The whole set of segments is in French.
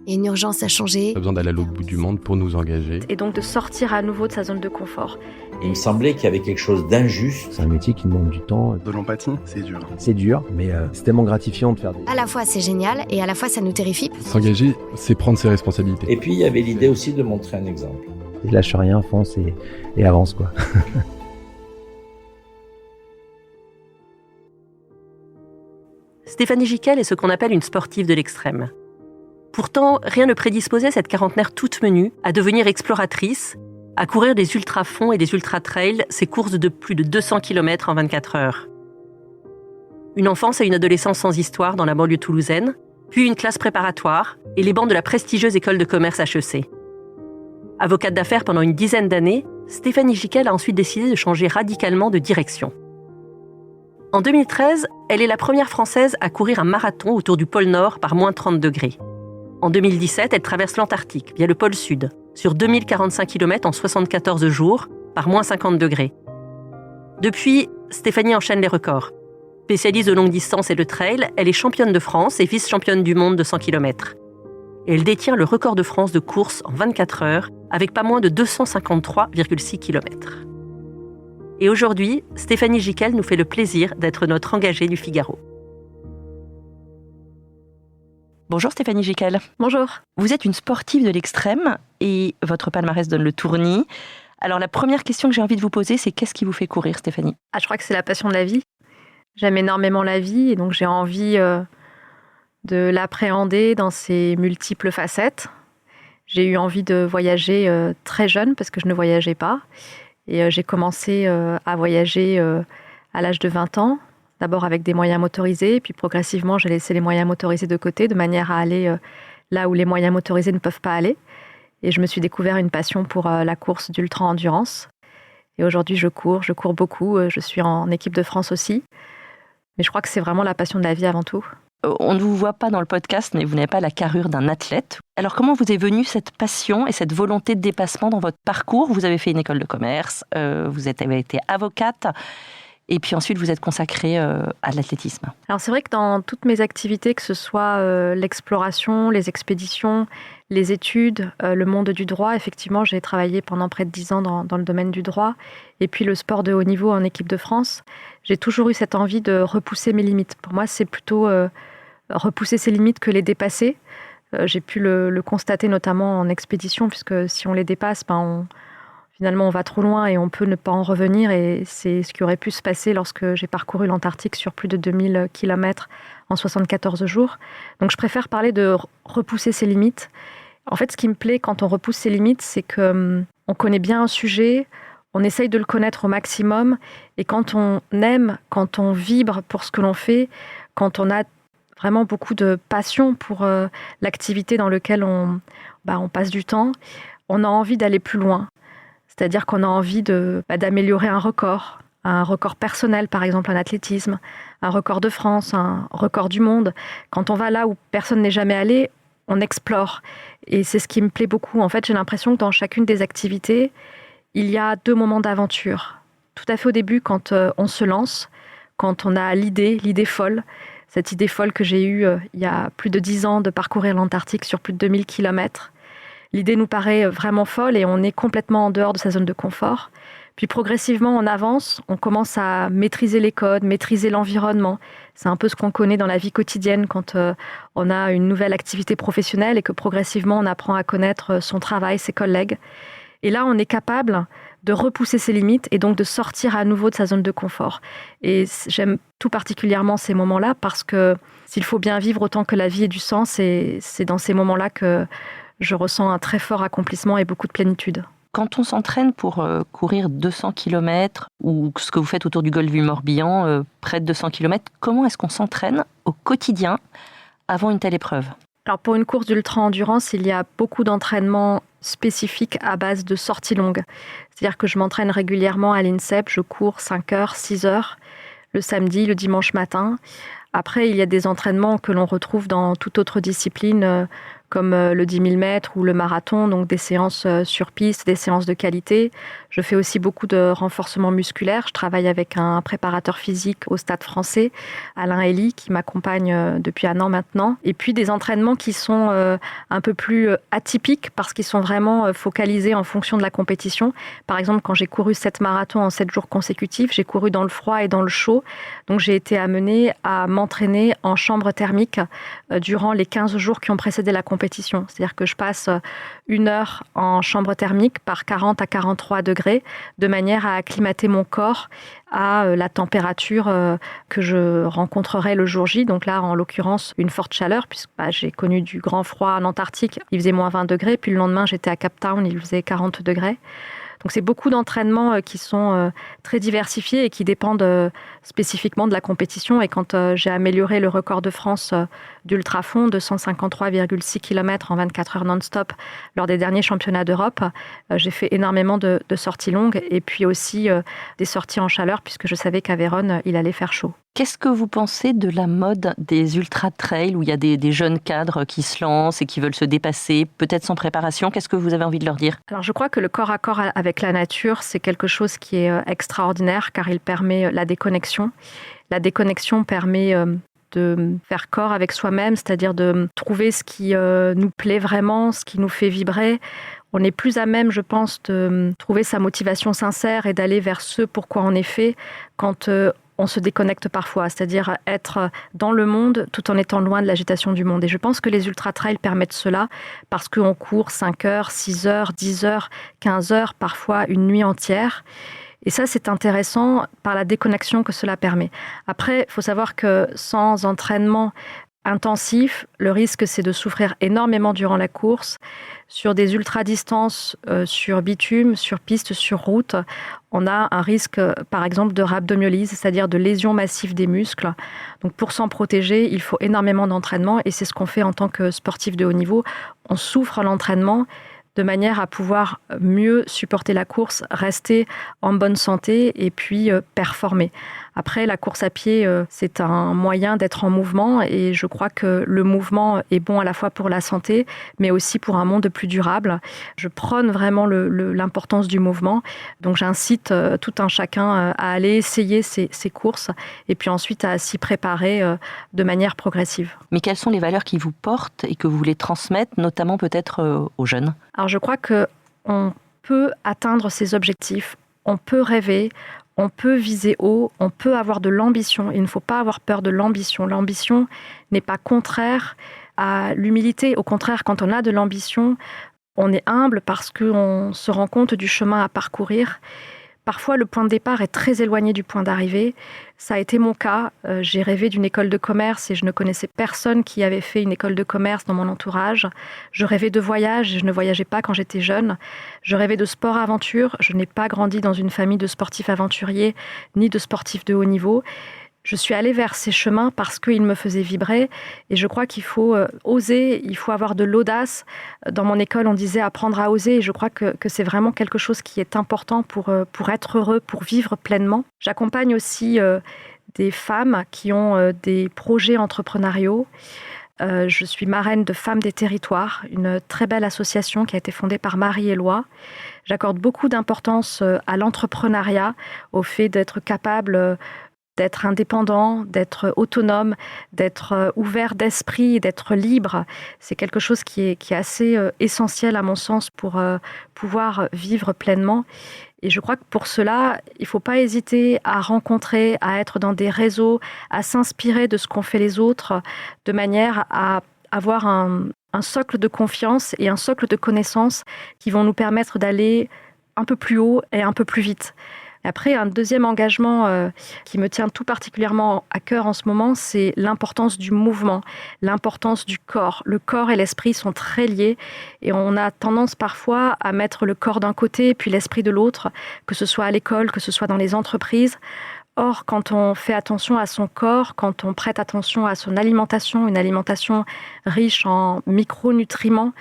Il y a une urgence à changer. On a besoin d'aller à l'autre bout du monde pour nous engager. Et donc de sortir à nouveau de sa zone de confort. Il me semblait qu'il y avait quelque chose d'injuste. C'est un métier qui demande du temps. De l'empathie, c'est dur. C'est dur, mais c'est tellement gratifiant de faire des... À la fois c'est génial et à la fois ça nous terrifie. S'engager, c'est prendre ses responsabilités. Et puis il y avait l'idée aussi de montrer un exemple. Et lâche rien, fonce et avance, quoi. Stéphanie Giquel est ce qu'on appelle une sportive de l'extrême. Pourtant, rien ne prédisposait cette quarantenaire toute menue à devenir exploratrice, à courir des ultra-fonds et des ultra-trails, ces courses de plus de 200 km en 24 heures. Une enfance et une adolescence sans histoire dans la banlieue toulousaine, puis une classe préparatoire et les bancs de la prestigieuse école de commerce HEC. Avocate d'affaires pendant une dizaine d'années, Stéphanie Giquel a ensuite décidé de changer radicalement de direction. En 2013, elle est la première Française à courir un marathon autour du pôle Nord par moins 30 degrés. En 2017, elle traverse l'Antarctique via le pôle Sud, sur 2045 km en 74 jours, par moins 50 degrés. Depuis, Stéphanie enchaîne les records. Spécialiste de longue distance et de trail, elle est championne de France et vice-championne du monde de 100 km. Et elle détient le record de France de course en 24 heures, avec pas moins de 253,6 km. Et aujourd'hui, Stéphanie Giquel nous fait le plaisir d'être notre engagée du Figaro. Bonjour Stéphanie Giquel. Bonjour. Vous êtes une sportive de l'extrême et votre palmarès donne le tournis. Alors la première question que j'ai envie de vous poser, c'est qu'est-ce qui vous fait courir, Stéphanie ? Je crois que c'est la passion de la vie. J'aime énormément la vie et donc j'ai envie de l'appréhender dans ses multiples facettes. J'ai eu envie de voyager très jeune parce que je ne voyageais pas. Et j'ai commencé à voyager à l'âge de 20 ans, d'abord avec des moyens motorisés, puis progressivement j'ai laissé les moyens motorisés de côté de manière à aller là où les moyens motorisés ne peuvent pas aller. Et je me suis découvert une passion pour la course d'ultra-endurance. Et aujourd'hui je cours beaucoup, je suis en équipe de France aussi. Mais je crois que c'est vraiment la passion de la vie avant tout. On ne vous voit pas dans le podcast, mais vous n'avez pas la carrure d'un athlète. Alors comment vous est venue cette passion et cette volonté de dépassement dans votre parcours ? Vous avez fait une école de commerce, vous avez été avocate, et puis ensuite vous êtes consacrée à l'athlétisme. Alors c'est vrai que dans toutes mes activités, que ce soit l'exploration, les expéditions, les études, le monde du droit, effectivement j'ai travaillé pendant près de 10 ans dans le domaine du droit, et puis le sport de haut niveau en équipe de France. J'ai toujours eu cette envie de repousser mes limites. Pour moi c'est plutôt repousser ses limites que les dépasser. J'ai pu le constater notamment en expédition, puisque si on les dépasse, finalement on va trop loin et on peut ne pas en revenir. Et c'est ce qui aurait pu se passer lorsque j'ai parcouru l'Antarctique sur plus de 2000 km en 74 jours. Donc je préfère parler de repousser ses limites. En fait, ce qui me plaît quand on repousse ses limites, c'est qu'on connaît bien un sujet, on essaye de le connaître au maximum, et quand on aime, quand on vibre pour ce que l'on fait, quand on a vraiment beaucoup de passion pour l'activité dans laquelle on passe du temps, on a envie d'aller plus loin. C'est-à-dire qu'on a envie d'améliorer un record personnel, par exemple en athlétisme, un record de France, un record du monde. Quand on va là où personne n'est jamais allé, on explore. Et c'est ce qui me plaît beaucoup. En fait, j'ai l'impression que dans chacune des activités, il y a 2 moments d'aventure. Tout à fait au début, quand on se lance, quand on a l'idée folle, cette idée folle que j'ai eue il y a plus de 10 ans de parcourir l'Antarctique sur plus de 2000 km. L'idée nous paraît vraiment folle et on est complètement en dehors de sa zone de confort. Puis progressivement, on avance, on commence à maîtriser les codes, maîtriser l'environnement. C'est un peu ce qu'on connaît dans la vie quotidienne quand on a une nouvelle activité professionnelle et que progressivement, on apprend à connaître son travail, ses collègues. Et là, on est capable de repousser ses limites et donc de sortir à nouveau de sa zone de confort. Et j'aime tout particulièrement ces moments-là parce que s'il faut bien vivre autant que la vie ait du sens, c'est dans ces moments-là que je ressens un très fort accomplissement et beaucoup de plénitude. Quand on s'entraîne pour courir 200 km ou ce que vous faites autour du golfe du Morbihan, près de 200 km, comment est-ce qu'on s'entraîne au quotidien avant une telle épreuve ? Alors pour une course d'ultra-endurance, il y a beaucoup d'entraînements spécifiques à base de sorties longues. C'est-à-dire que je m'entraîne régulièrement à l'INSEP, je cours 5 heures, 6 heures, le samedi, le dimanche matin. Après, il y a des entraînements que l'on retrouve dans toute autre discipline, comme le 10 000 mètres ou le marathon, donc des séances sur piste, des séances de qualité. Je fais aussi beaucoup de renforcement musculaire. Je travaille avec un préparateur physique au Stade Français, Alain Elie, qui m'accompagne depuis 1 an maintenant. Et puis des entraînements qui sont un peu plus atypiques parce qu'ils sont vraiment focalisés en fonction de la compétition. Par exemple, quand j'ai couru 7 marathons en 7 jours consécutifs, j'ai couru dans le froid et dans le chaud. Donc j'ai été amenée à m'entraîner en chambre thermique durant les 15 jours qui ont précédé la compétition. C'est-à-dire que je passe 1 heure en chambre thermique par 40 à 43 degrés de manière à acclimater mon corps à la température que je rencontrerai le jour J. Donc là, en l'occurrence, une forte chaleur, puisque j'ai connu du grand froid en Antarctique, il faisait moins 20 degrés, puis le lendemain, j'étais à Cape Town, il faisait 40 degrés. Donc c'est beaucoup d'entraînements qui sont très diversifiés et qui dépendent spécifiquement de la compétition. Et quand j'ai amélioré le record de France d'ultrafond de 153,6 km en 24 heures non-stop lors des derniers championnats d'Europe, j'ai fait énormément de sorties longues et puis aussi des sorties en chaleur puisque je savais qu'à Vérone, il allait faire chaud. Qu'est-ce que vous pensez de la mode des ultra-trails où il y a des jeunes cadres qui se lancent et qui veulent se dépasser, peut-être sans préparation? Qu'est-ce que vous avez envie de leur dire? Alors je crois que le corps à corps avec la nature, c'est quelque chose qui est extraordinaire car il permet la déconnexion. La déconnexion permet de faire corps avec soi-même, c'est-à-dire de trouver ce qui nous plaît vraiment, ce qui nous fait vibrer. On est plus à même, je pense, de trouver sa motivation sincère et d'aller vers ce pourquoi on est fait quand on se déconnecte parfois, c'est-à-dire être dans le monde tout en étant loin de l'agitation du monde. Et je pense que les ultra-trails permettent cela parce qu'on court 5 heures, 6 heures, 10 heures, 15 heures, parfois une nuit entière. Et ça, c'est intéressant par la déconnexion que cela permet. Après, il faut savoir que sans entraînement intensif, le risque, c'est de souffrir énormément durant la course. Sur des ultra-distances, sur bitume, sur piste, sur route, on a un risque, par exemple, de rhabdomyolyse, c'est-à-dire de lésion massive des muscles. Donc, pour s'en protéger, il faut énormément d'entraînement et c'est ce qu'on fait en tant que sportif de haut niveau. On souffre l'entraînement de manière à pouvoir mieux supporter la course, rester en bonne santé et puis performer. Après, la course à pied, c'est un moyen d'être en mouvement et je crois que le mouvement est bon à la fois pour la santé, mais aussi pour un monde plus durable. Je prône vraiment l'importance du mouvement. Donc, j'incite tout un chacun à aller essayer ces courses et puis ensuite à s'y préparer de manière progressive. Mais quelles sont les valeurs qui vous portent et que vous voulez transmettre, notamment peut-être aux jeunes? Alors, je crois qu'on peut atteindre ses objectifs, on peut rêver, on peut viser haut, on peut avoir de l'ambition. Il ne faut pas avoir peur de l'ambition. L'ambition n'est pas contraire à l'humilité. Au contraire, quand on a de l'ambition, on est humble parce qu'on se rend compte du chemin à parcourir. Parfois, le point de départ est très éloigné du point d'arrivée. Ça a été mon cas. J'ai rêvé d'une école de commerce et je ne connaissais personne qui avait fait une école de commerce dans mon entourage. Je rêvais de voyage et je ne voyageais pas quand j'étais jeune. Je rêvais de sport-aventure. Je n'ai pas grandi dans une famille de sportifs aventuriers ni de sportifs de haut niveau. Je suis allée vers ces chemins parce qu'ils me faisaient vibrer et je crois qu'il faut oser, il faut avoir de l'audace. Dans mon école, on disait apprendre à oser et je crois que c'est vraiment quelque chose qui est important pour être heureux, pour vivre pleinement. J'accompagne aussi des femmes qui ont des projets entrepreneuriaux. Je suis marraine de Femmes des Territoires, une très belle association qui a été fondée par Marie-Éloi. J'accorde beaucoup d'importance à l'entrepreneuriat, au fait d'être capable d'être indépendant, d'être autonome, d'être ouvert d'esprit, d'être libre. C'est quelque chose qui est assez essentiel à mon sens pour pouvoir vivre pleinement. Et je crois que pour cela, il ne faut pas hésiter à rencontrer, à être dans des réseaux, à s'inspirer de ce qu'ont fait les autres, de manière à avoir un socle de confiance et un socle de connaissances qui vont nous permettre d'aller un peu plus haut et un peu plus vite. Après, un deuxième engagement qui me tient tout particulièrement à cœur en ce moment, c'est l'importance du mouvement, l'importance du corps. Le corps et l'esprit sont très liés et on a tendance parfois à mettre le corps d'un côté puis l'esprit de l'autre, que ce soit à l'école, que ce soit dans les entreprises. Or, quand on fait attention à son corps, quand on prête attention à son alimentation, une alimentation riche en micronutriments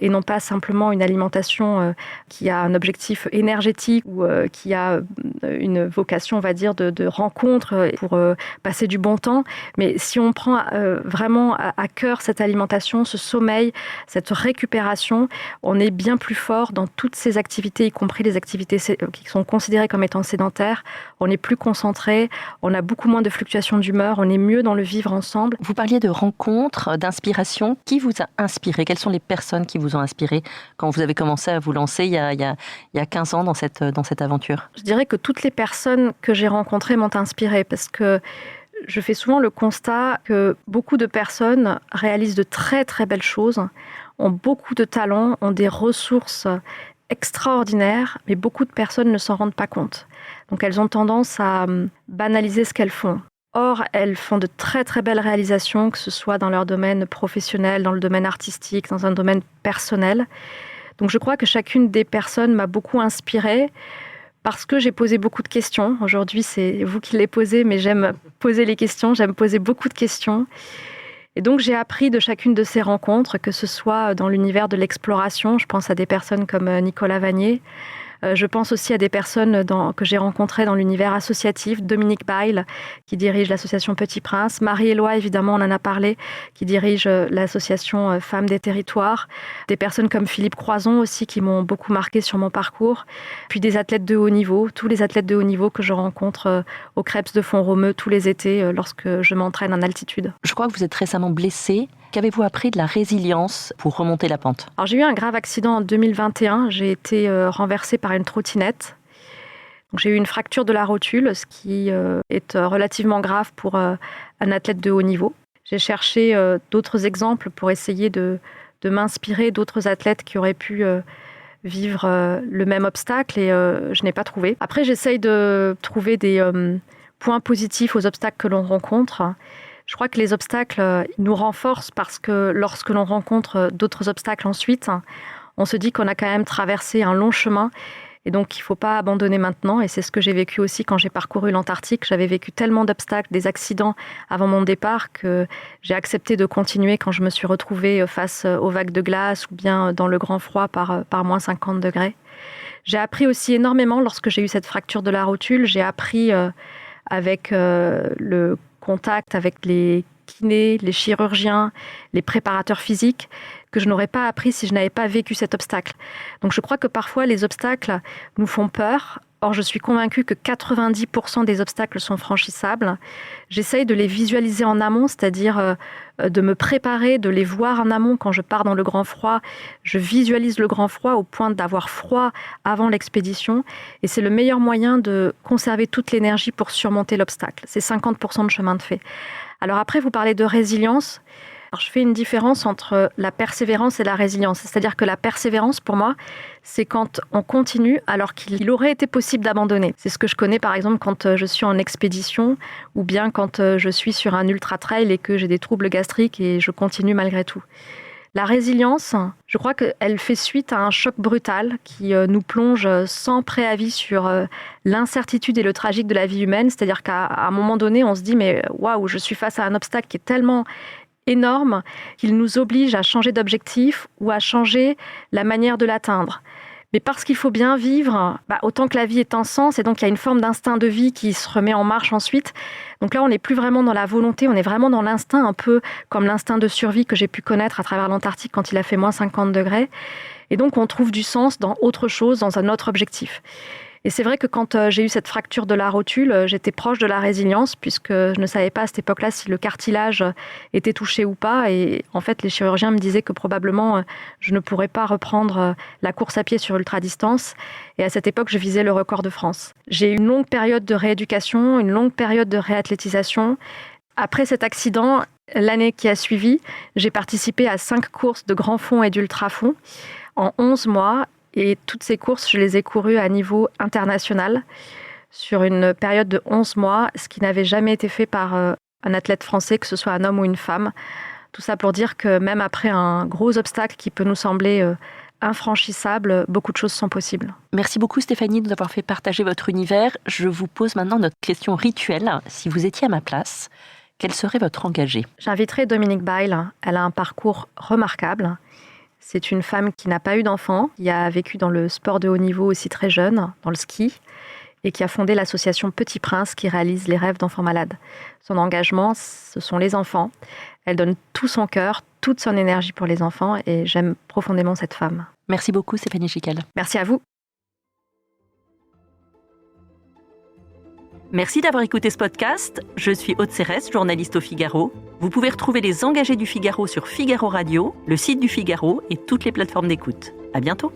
et non pas simplement une alimentation qui a un objectif énergétique ou qui a une vocation, on va dire, de rencontre pour passer du bon temps. Mais si on prend vraiment à cœur cette alimentation, ce sommeil, cette récupération, on est bien plus fort dans toutes ces activités, y compris les activités qui sont considérées comme étant sédentaires. On est plus concentré, on a beaucoup moins de fluctuations d'humeur, on est mieux dans le vivre ensemble. Vous parliez de rencontres, d'inspiration. Qui vous a inspiré ? Quelles sont les personnes qui vous ont inspiré quand vous avez commencé à vous lancer il y a 15 ans dans cette aventure ? Je dirais que toutes les personnes que j'ai rencontrées m'ont inspirée parce que je fais souvent le constat que beaucoup de personnes réalisent de très très belles choses, ont beaucoup de talents, ont des ressources extraordinaires, mais beaucoup de personnes ne s'en rendent pas compte. Donc elles ont tendance à banaliser ce qu'elles font. Or, elles font de très très belles réalisations, que ce soit dans leur domaine professionnel, dans le domaine artistique, dans un domaine personnel. Donc je crois que chacune des personnes m'a beaucoup inspirée parce que j'ai posé beaucoup de questions. Aujourd'hui, c'est vous qui les posez, mais j'aime poser les questions, j'aime poser beaucoup de questions. Et donc, j'ai appris de chacune de ces rencontres, que ce soit dans l'univers de l'exploration, je pense à des personnes comme Nicolas Vanier, je pense aussi à des personnes que j'ai rencontrées dans l'univers associatif, Dominique Bail, qui dirige l'association Petit Prince, Marie-Éloi, évidemment, on en a parlé, qui dirige l'association Femmes des Territoires, des personnes comme Philippe Croison aussi, qui m'ont beaucoup marqué sur mon parcours, puis des athlètes de haut niveau, tous les athlètes de haut niveau que je rencontre au Krebs de Font-Romeu tous les étés lorsque je m'entraîne en altitude. Je crois que vous êtes récemment blessée. Qu'avez-vous appris de la résilience pour remonter la pente ? Alors, j'ai eu un grave accident en 2021. J'ai été renversée par une trottinette. Donc, j'ai eu une fracture de la rotule, ce qui est relativement grave pour un athlète de haut niveau. J'ai cherché d'autres exemples pour essayer de m'inspirer d'autres athlètes qui auraient pu vivre le même obstacle et je n'ai pas trouvé. Après, j'essaye de trouver des points positifs aux obstacles que l'on rencontre. Je crois que les obstacles nous renforcent parce que lorsque l'on rencontre d'autres obstacles ensuite, on se dit qu'on a quand même traversé un long chemin et donc il ne faut pas abandonner maintenant. Et c'est ce que j'ai vécu aussi quand j'ai parcouru l'Antarctique. J'avais vécu tellement d'obstacles, des accidents avant mon départ que j'ai accepté de continuer quand je me suis retrouvée face aux vagues de glace ou bien dans le grand froid par moins 50 degrés. J'ai appris aussi énormément lorsque j'ai eu cette fracture de la rotule. J'ai appris avec le contact avec les kinés, les chirurgiens, les préparateurs physiques, que je n'aurais pas appris si je n'avais pas vécu cet obstacle. Donc je crois que parfois les obstacles nous font peur. Or, je suis convaincue que 90% des obstacles sont franchissables. J'essaye de les visualiser en amont, c'est-à-dire de me préparer, de les voir en amont. Quand je pars dans le grand froid, je visualise le grand froid au point d'avoir froid avant l'expédition. Et c'est le meilleur moyen de conserver toute l'énergie pour surmonter l'obstacle. C'est 50% de chemin de fait. Alors après, vous parlez de résilience. Alors, je fais une différence entre la persévérance et la résilience. C'est-à-dire que la persévérance, pour moi, c'est quand on continue alors qu'il aurait été possible d'abandonner. C'est ce que je connais, par exemple, quand je suis en expédition ou bien quand je suis sur un ultra-trail et que j'ai des troubles gastriques et je continue malgré tout. La résilience, je crois qu'elle fait suite à un choc brutal qui nous plonge sans préavis sur l'incertitude et le tragique de la vie humaine. C'est-à-dire qu'à un moment donné, on se dit « mais waouh, je suis face à un obstacle qui est tellement énorme qu'il nous oblige à changer d'objectif ou à changer la manière de l'atteindre. » Mais parce qu'il faut bien vivre, autant que la vie est un sens, et donc il y a une forme d'instinct de vie qui se remet en marche ensuite. Donc là, on n'est plus vraiment dans la volonté, on est vraiment dans l'instinct, un peu comme l'instinct de survie que j'ai pu connaître à travers l'Antarctique quand il a fait moins 50 degrés. Et donc on trouve du sens dans autre chose, dans un autre objectif. Et c'est vrai que quand j'ai eu cette fracture de la rotule, j'étais proche de la résilience puisque je ne savais pas à cette époque-là si le cartilage était touché ou pas. Et en fait, les chirurgiens me disaient que probablement je ne pourrais pas reprendre la course à pied sur ultra-distance. Et à cette époque, je visais le record de France. J'ai eu une longue période de rééducation, une longue période de réathlétisation. Après cet accident, l'année qui a suivi, j'ai participé à 5 courses de grand fond et d'ultra fond en 11 mois. Et toutes ces courses, je les ai courues à niveau international sur une période de 11 mois, ce qui n'avait jamais été fait par un athlète français, que ce soit un homme ou une femme. Tout ça pour dire que même après un gros obstacle qui peut nous sembler infranchissable, beaucoup de choses sont possibles. Merci beaucoup Stéphanie de nous avoir fait partager votre univers. Je vous pose maintenant notre question rituelle. Si vous étiez à ma place, quel serait votre engagé ? J'inviterai Dominique Bail. Elle a un parcours remarquable. C'est une femme qui n'a pas eu d'enfant, qui a vécu dans le sport de haut niveau aussi très jeune, dans le ski, et qui a fondé l'association Petit Prince qui réalise les rêves d'enfants malades. Son engagement, ce sont les enfants. Elle donne tout son cœur, toute son énergie pour les enfants et j'aime profondément cette femme. Merci beaucoup Stéphanie Chiquel. Merci à vous. Merci d'avoir écouté ce podcast. Je suis Aude Cérès, journaliste au Figaro. Vous pouvez retrouver les engagés du Figaro sur Figaro Radio, le site du Figaro et toutes les plateformes d'écoute. À bientôt.